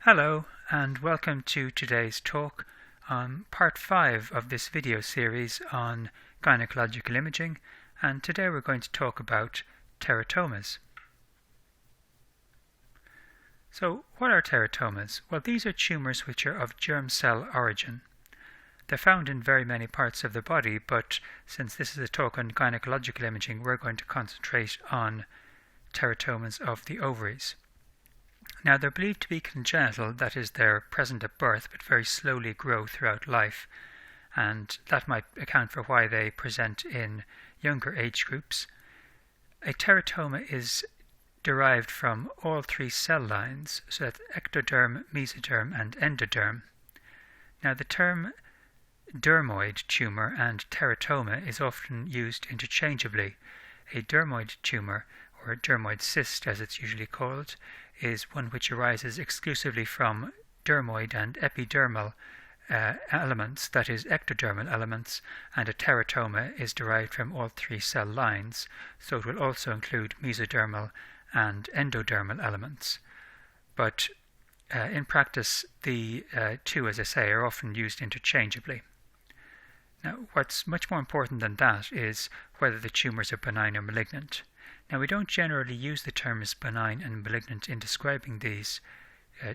Hello and welcome to today's talk on part 5 of this video series on gynecological imaging, and today we're going to talk about teratomas. So what are teratomas? Well, these are tumours which are of germ cell origin. They're found in very many parts of the body, but since this is a talk on gynecological imaging, we're going to concentrate on teratomas of the ovaries. Now, they're believed to be congenital, that is, they're present at birth but very slowly grow throughout life, and that might account for why they present in younger age groups. A teratoma is derived from all three cell lines, so that's ectoderm, mesoderm and endoderm. Now, the term dermoid tumour and teratoma is often used interchangeably. A dermoid tumour, or a dermoid cyst as it's usually called, is one which arises exclusively from dermoid and epidermal elements, that is, ectodermal elements, and a teratoma is derived from all three cell lines, so it will also include mesodermal and endodermal elements. But in practice, the two, as I say, are often used interchangeably. Now, what's much more important than that is whether the tumours are benign or malignant. Now, we don't generally use the terms benign and malignant in describing these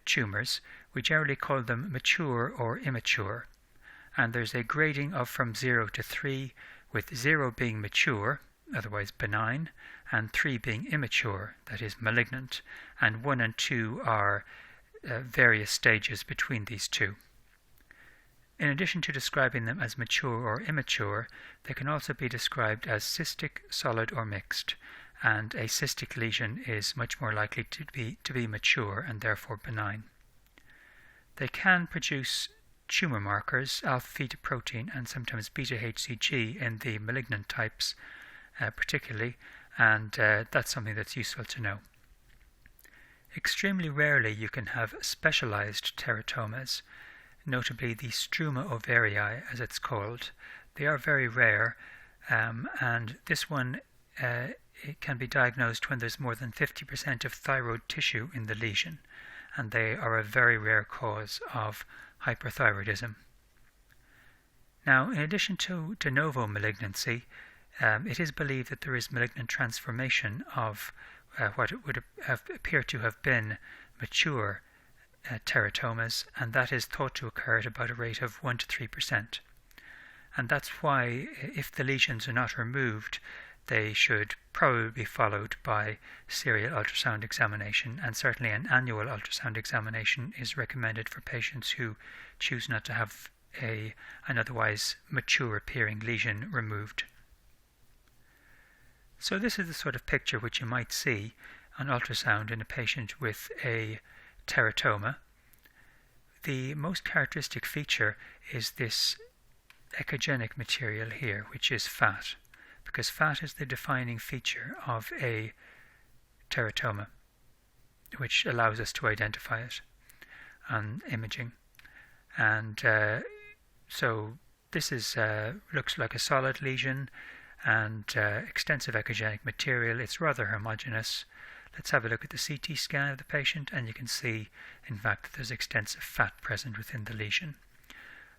tumours. We generally call them mature or immature. And there's a grading of from 0 to 3, with 0 being mature, otherwise benign, and 3 being immature, that is malignant, and 1 and 2 are various stages between these two. In addition to describing them as mature or immature, they can also be described as cystic, solid or mixed, and a cystic lesion is much more likely to be mature and therefore benign. They can produce tumour markers, alpha-fetoprotein and sometimes beta-HCG in the malignant types particularly, and that's something that's useful to know. Extremely rarely you can have specialized teratomas, notably the struma ovarii, as it's called. They are very rare, and this one it can be diagnosed when there's more than 50% of thyroid tissue in the lesion, and they are a very rare cause of hyperthyroidism. Now, in addition to de novo malignancy, it is believed that there is malignant transformation of what it would appear to have been mature teratomas, and that is thought to occur at about a rate of 1 to 3%. And that's why, if the lesions are not removed, they should probably be followed by serial ultrasound examination, and certainly an annual ultrasound examination is recommended for patients who choose not to have an otherwise mature appearing lesion removed. So this is the sort of picture which you might see on ultrasound in a patient with a teratoma. The most characteristic feature is this echogenic material here, which is fat, because fat is the defining feature of a teratoma, which allows us to identify it on imaging. And so this is looks like a solid lesion and extensive echogenic material. It's rather homogeneous. Let's have a look at the CT scan of the patient, and you can see, in fact, that there's extensive fat present within the lesion.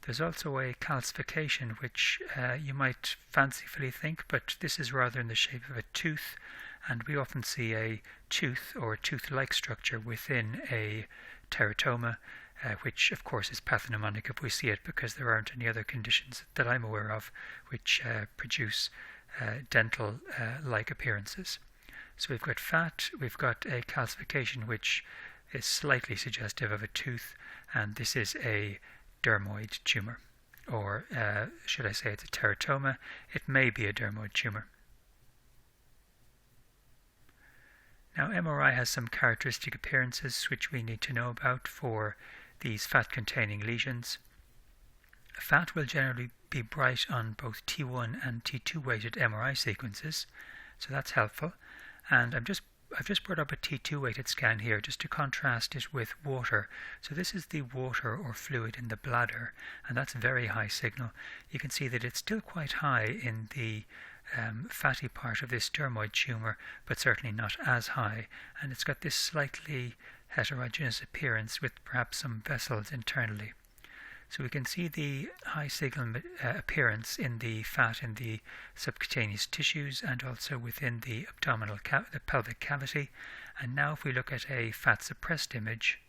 There's also a calcification, which you might fancifully think, but this is rather in the shape of a tooth, and we often see a tooth or tooth-like structure within a teratoma, which of course is pathognomonic if we see it, because there aren't any other conditions that I'm aware of which produce dental-like appearances. So we've got fat, we've got a calcification which is slightly suggestive of a tooth, and this is a dermoid tumour, or should I say it's a teratoma. It may be a dermoid tumour. Now, MRI has some characteristic appearances which we need to know about for these fat-containing lesions. Fat will generally be bright on both T1 and T2 weighted MRI sequences, so that's helpful. And I've just brought up a T2 weighted scan here just to contrast it with water. So this is the water or fluid in the bladder, and that's very high signal. You can see that it's still quite high in the fatty part of this dermoid tumour, but certainly not as high, and it's got this slightly heterogeneous appearance with perhaps some vessels internally. So we can see the high signal appearance in the fat in the subcutaneous tissues and also within the abdominal the pelvic cavity. And now if we look at a fat suppressed image,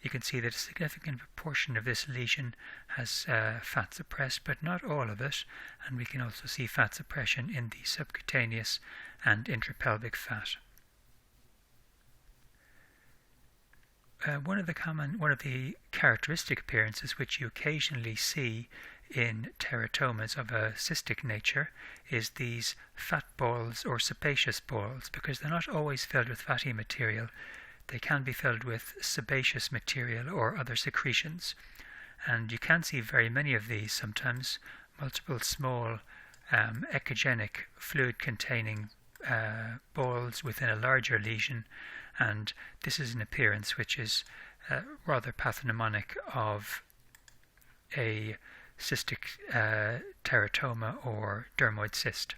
you can see that a significant proportion of this lesion has fat suppressed, but not all of it, and we can also see fat suppression in the subcutaneous and intrapelvic fat. One of the characteristic appearances which you occasionally see in teratomas of a cystic nature is these fat balls or sebaceous balls, because they're not always filled with fatty material. They can be filled with sebaceous material or other secretions, and you can see very many of these sometimes, multiple small echogenic fluid-containing balls within a larger lesion, and this is an appearance which is rather pathognomonic of a cystic teratoma or dermoid cyst.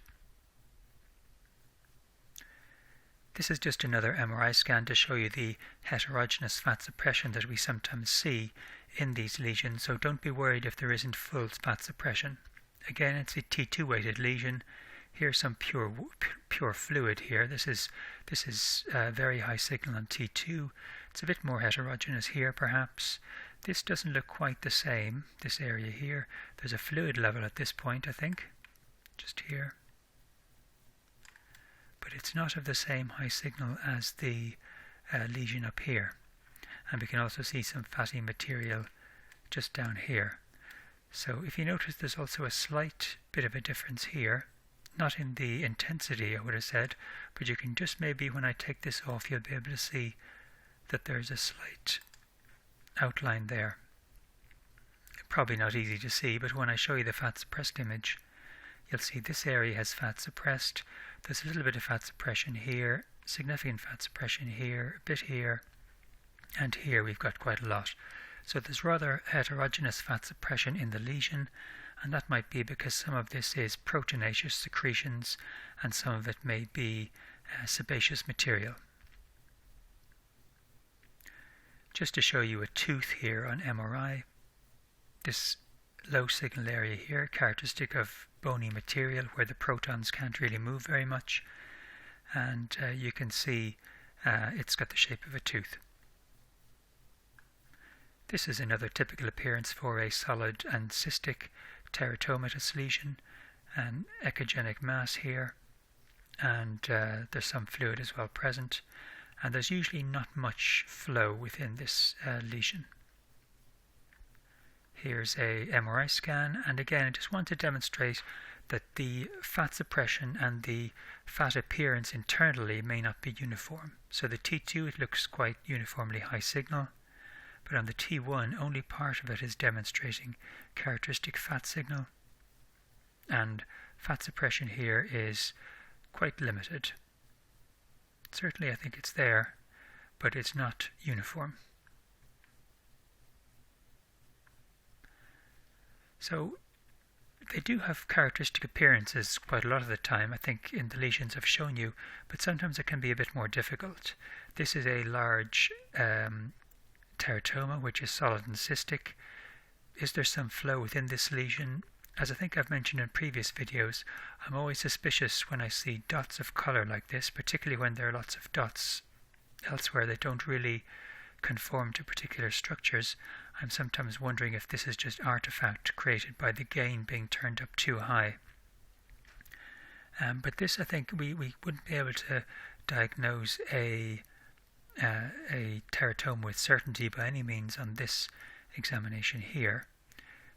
This is just another MRI scan to show you the heterogeneous fat suppression that we sometimes see in these lesions, so don't be worried if there isn't full fat suppression. Again, it's a T2 weighted lesion. Here's some pure fluid here. This is very high signal on T2. It's a bit more heterogeneous here perhaps. This doesn't look quite the same, this area here. There's a fluid level at this point, I think, just here. But it's not of the same high signal as the lesion up here. And we can also see some fatty material just down here. So if you notice, there's also a slight bit of a difference here, not in the intensity I would have said, but you can just maybe, when I take this off, you'll be able to see that there's a slight outline there. Probably not easy to see, but when I show you the fat suppressed image, you'll see this area has fat suppressed. There's a little bit of fat suppression here, significant fat suppression here, a bit here, and here we've got quite a lot. So there's rather heterogeneous fat suppression in the lesion, and that might be because some of this is proteinaceous secretions and some of it may be sebaceous material. Just to show you a tooth here on MRI, this low signal area here, characteristic of bony material where the protons can't really move very much, and you can see it's got the shape of a tooth. This is another typical appearance for a solid and cystic teratomatous lesion, an echogenic mass here, and there's some fluid as well present, and there's usually not much flow within this lesion. Here's a MRI scan, and again I just want to demonstrate that the fat suppression and the fat appearance internally may not be uniform. So the T2, it looks quite uniformly high signal, but on the T1 only part of it is demonstrating characteristic fat signal, and fat suppression here is quite limited. Certainly I think it's there, but it's not uniform. So they do have characteristic appearances quite a lot of the time, I think, in the lesions I've shown you, but sometimes it can be a bit more difficult. This is a large teratoma, which is solid and cystic. Is there some flow within this lesion? As I think I've mentioned in previous videos, I'm always suspicious when I see dots of colour like this, particularly when there are lots of dots elsewhere that don't really conform to particular structures. I'm sometimes wondering if this is just artifact created by the gain being turned up too high. But this, I think, we wouldn't be able to diagnose a teratoma with certainty by any means on this examination here.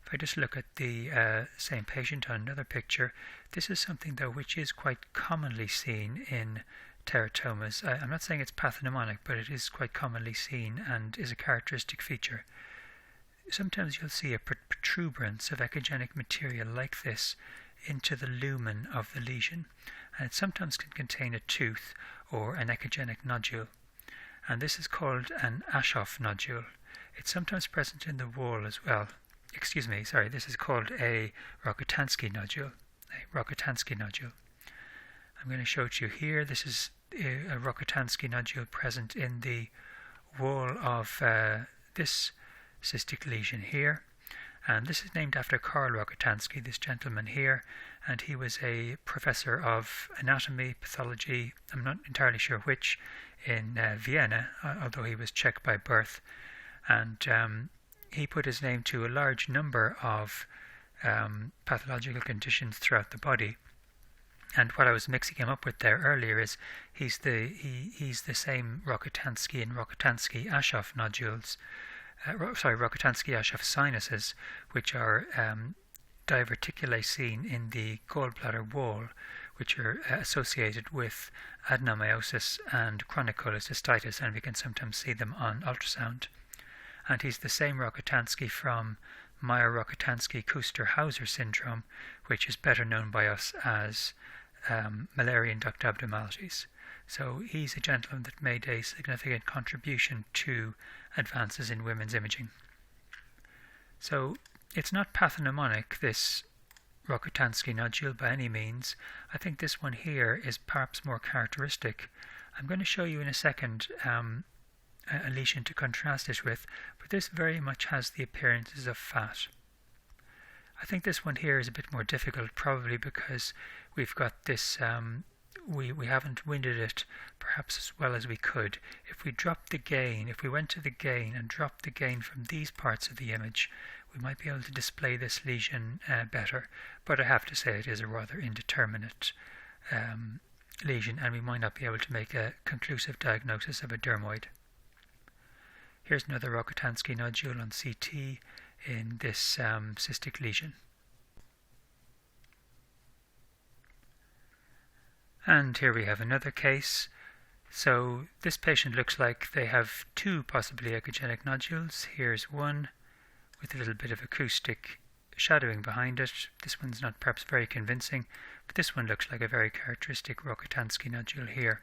If I just look at the same patient on another picture, this is something though which is quite commonly seen in teratomas. I'm not saying it's pathognomonic, but it is quite commonly seen and is a characteristic feature. Sometimes you'll see a protuberance of echogenic material like this into the lumen of the lesion, and it sometimes can contain a tooth or an echogenic nodule, and this is called an Aschoff nodule. It's sometimes present in the wall as well. This is called a Rocketansky nodule. I'm going to show it to you here. This is a Rocketansky nodule present in the wall of this cystic lesion here. And this is named after Karl Rocketansky, this gentleman here, and he was a professor of anatomy, pathology, I'm not entirely sure which, in Vienna, although he was Czech by birth. And he put his name to a large number of pathological conditions throughout the body. And what I was mixing him up with there earlier is he's the same Rocketansky and Rocketansky-Aschoff nodules, Rocketansky-Aschoff sinuses, which are diverticulae seen in the gallbladder wall, which are associated with adenomyosis and chronic cholecystitis, and we can sometimes see them on ultrasound. And he's the same Rocketansky from Meyer-Rocketansky-Kuster-Hauser syndrome, which is better known by us as malarian duct abnormalities. So he's a gentleman that made a significant contribution to advances in women's imaging. So it's not pathognomonic, this Rocketansky nodule, by any means. I think this one here is perhaps more characteristic. I'm going to show you in a second a lesion to contrast it with, but this very much has the appearances of fat. I think this one here is a bit more difficult, probably because we've got this, we haven't winded it perhaps as well as we could. If we dropped the gain, if we went to the gain and dropped the gain from these parts of the image, we might be able to display this lesion better. But I have to say it is a rather indeterminate lesion, and we might not be able to make a conclusive diagnosis of a dermoid. Here's another Rocketansky nodule on CT in this cystic lesion. And here we have another case. So this patient looks like they have two possibly echogenic nodules. Here's one with a little bit of acoustic shadowing behind it. This one's not perhaps very convincing, but this one looks like a very characteristic Rocketansky nodule here.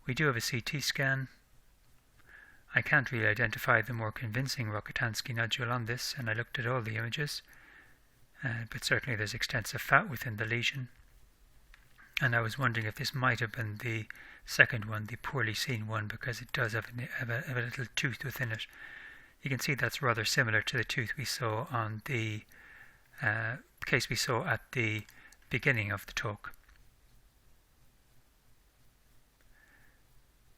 We do have a CT scan. I can't really identify the more convincing Rocketansky nodule on this, and I looked at all the images, but certainly there's extensive fat within the lesion. And I was wondering if this might have been the second one, the poorly seen one, because it does have a little tooth within it. You can see that's rather similar to the tooth we saw on the case we saw at the beginning of the talk.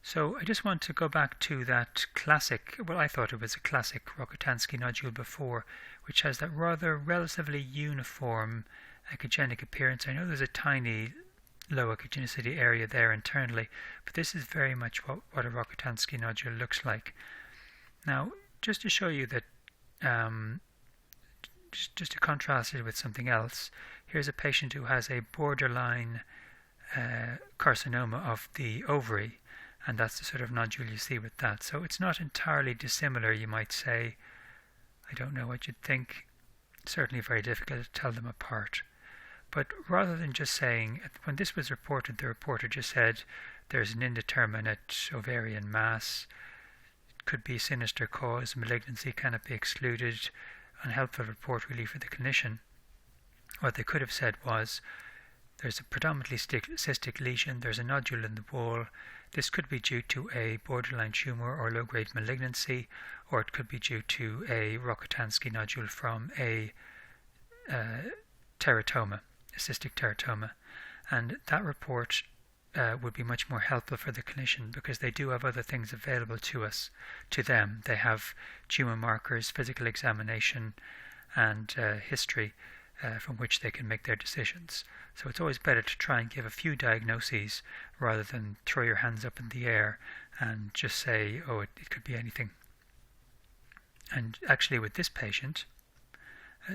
So I just want to go back to that classic, well, I thought it was a classic Rocketansky nodule before, which has that rather relatively uniform echogenic appearance. I know there's a tiny low echogenicity area there internally, but this is very much what a Rocketansky nodule looks like. Now, just to show you that, just to contrast it with something else, here's a patient who has a borderline carcinoma of the ovary, and that's the sort of nodule you see with that. So it's not entirely dissimilar, you might say. I don't know what you'd think. It's certainly very difficult to tell them apart. But rather than just saying, when this was reported, the reporter just said there's an indeterminate ovarian mass, it could be a sinister cause, malignancy cannot be excluded, unhelpful report really for the clinician. What they could have said was, there's a predominantly cystic lesion, there's a nodule in the wall. This could be due to a borderline tumour or low-grade malignancy, or it could be due to a Rocketansky nodule from a teratoma, a cystic teratoma. And that report would be much more helpful for the clinician, because they do have other things available to them. They have tumour markers, physical examination, and history from which they can make their decisions. So it's always better to try and give a few diagnoses rather than throw your hands up in the air and just say, oh, it could be anything. And actually with this patient,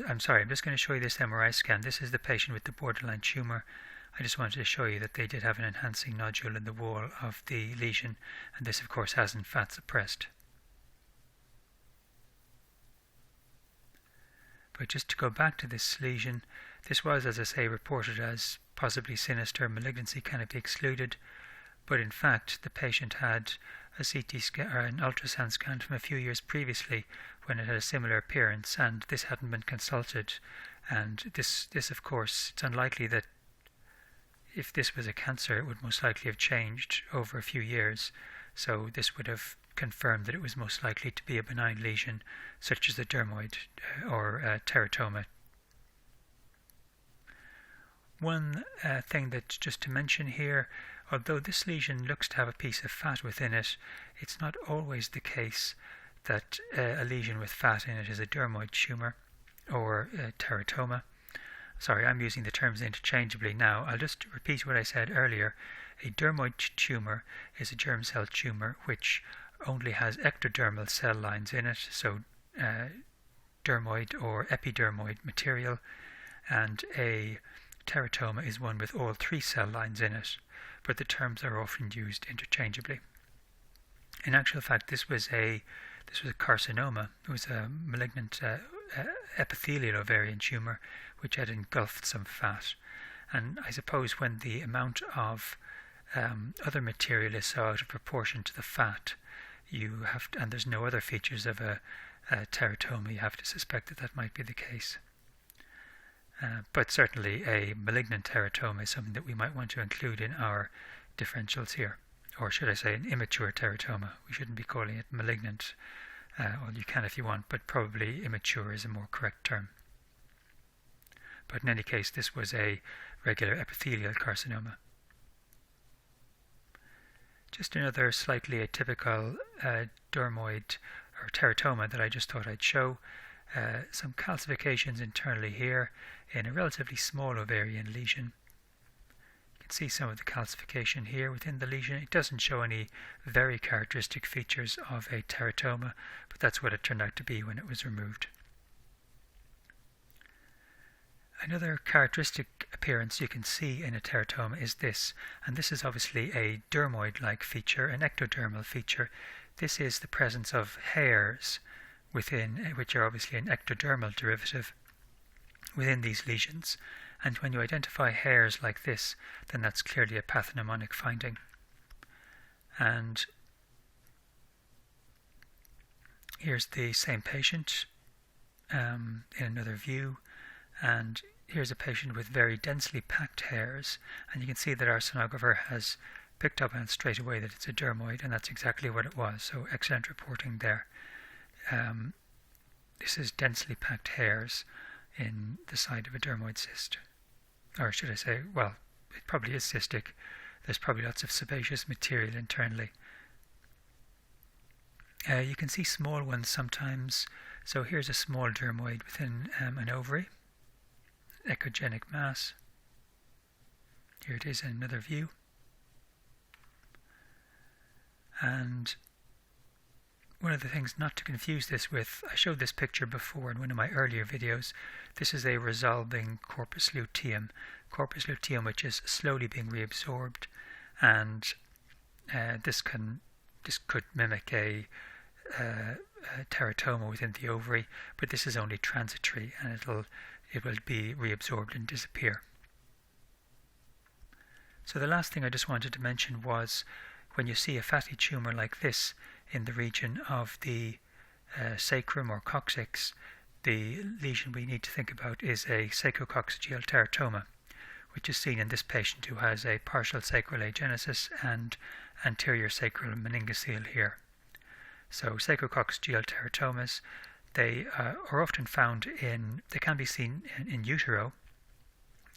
I'm just going to show you this MRI scan. This is the patient with the borderline tumour. I just wanted to show you that they did have an enhancing nodule in the wall of the lesion, and this of course hasn't fat suppressed. But just to go back to this lesion, this was, as I say, reported as possibly sinister, malignancy cannot be excluded, but in fact the patient had a CT scan or an ultrasound scan from a few years previously when it had a similar appearance, and this hadn't been consulted. And this of course, it's unlikely that if this was a cancer, it would most likely have changed over a few years. So this would have confirmed that it was most likely to be a benign lesion, such as a dermoid or teratoma. One thing that's just to mention here, although this lesion looks to have a piece of fat within it, it's not always the case that a lesion with fat in it is a dermoid tumour or a teratoma. Sorry, I'm using the terms interchangeably now. I'll just repeat what I said earlier. A dermoid tumour is a germ cell tumour which only has ectodermal cell lines in it, so dermoid or epidermoid material, and a teratoma is one with all 3 cell lines in it, but the terms are often used interchangeably. In actual fact, this was a carcinoma. It was a malignant epithelial ovarian tumour which had engulfed some fat, and I suppose when the amount of other material is so out of proportion to the fat, you have to, and there's no other features of a teratoma, you have to suspect that that might be the case. But certainly a malignant teratoma is something that we might want to include in our differentials here. Or should I say an immature teratoma. We shouldn't be calling it malignant. Well, you can if you want, but probably immature is a more correct term. But in any case, this was a regular epithelial carcinoma. Just another slightly atypical dermoid or teratoma that I just thought I'd show. Some calcifications internally here in a relatively small ovarian lesion. You can see some of the calcification here within the lesion. It doesn't show any very characteristic features of a teratoma, but that's what it turned out to be when it was removed. Another characteristic appearance you can see in a teratoma is this, and this is obviously a dermoid-like feature, an ectodermal feature. This is the presence of hairs within, which are obviously an ectodermal derivative within these lesions, and when you identify hairs like this, then that's clearly a pathognomonic finding. And here's the same patient in another view, and here's a patient with very densely packed hairs, and you can see that our sonographer has picked up on it straight away that it's a dermoid, and that's exactly what it was, so excellent reporting there. This is densely packed hairs in the side of a dermoid cyst. Or should I say, well, it probably is cystic. There's probably lots of sebaceous material internally. You can see small ones sometimes. So here's a small dermoid within an ovary, echogenic mass. Here it is in another view. And one of the things not to confuse this with, I showed this picture before in one of my earlier videos. This is a resolving corpus luteum. Corpus luteum which is slowly being reabsorbed, and this could mimic a teratoma within the ovary, but this is only transitory, and it will be reabsorbed and disappear. So the last thing I just wanted to mention was when you see a fatty tumour like this in the region of the sacrum or coccyx, the lesion we need to think about is a Psycho-Coccygeal Teratoma, which is seen in this patient who has a partial sacral agenesis and anterior sacral meningocele here. So Psycho-Coccygeal teratomas, they are often found they can be seen in utero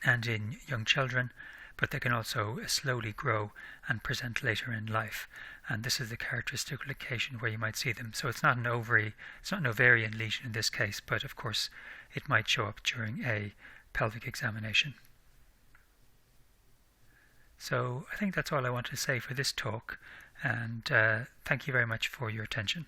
and in young children, but they can also slowly grow and present later in life. And this is the characteristic location where you might see them. So it's not an ovarian lesion in this case, but of course it might show up during a pelvic examination. So I think that's all I wanted to say for this talk, and thank you very much for your attention.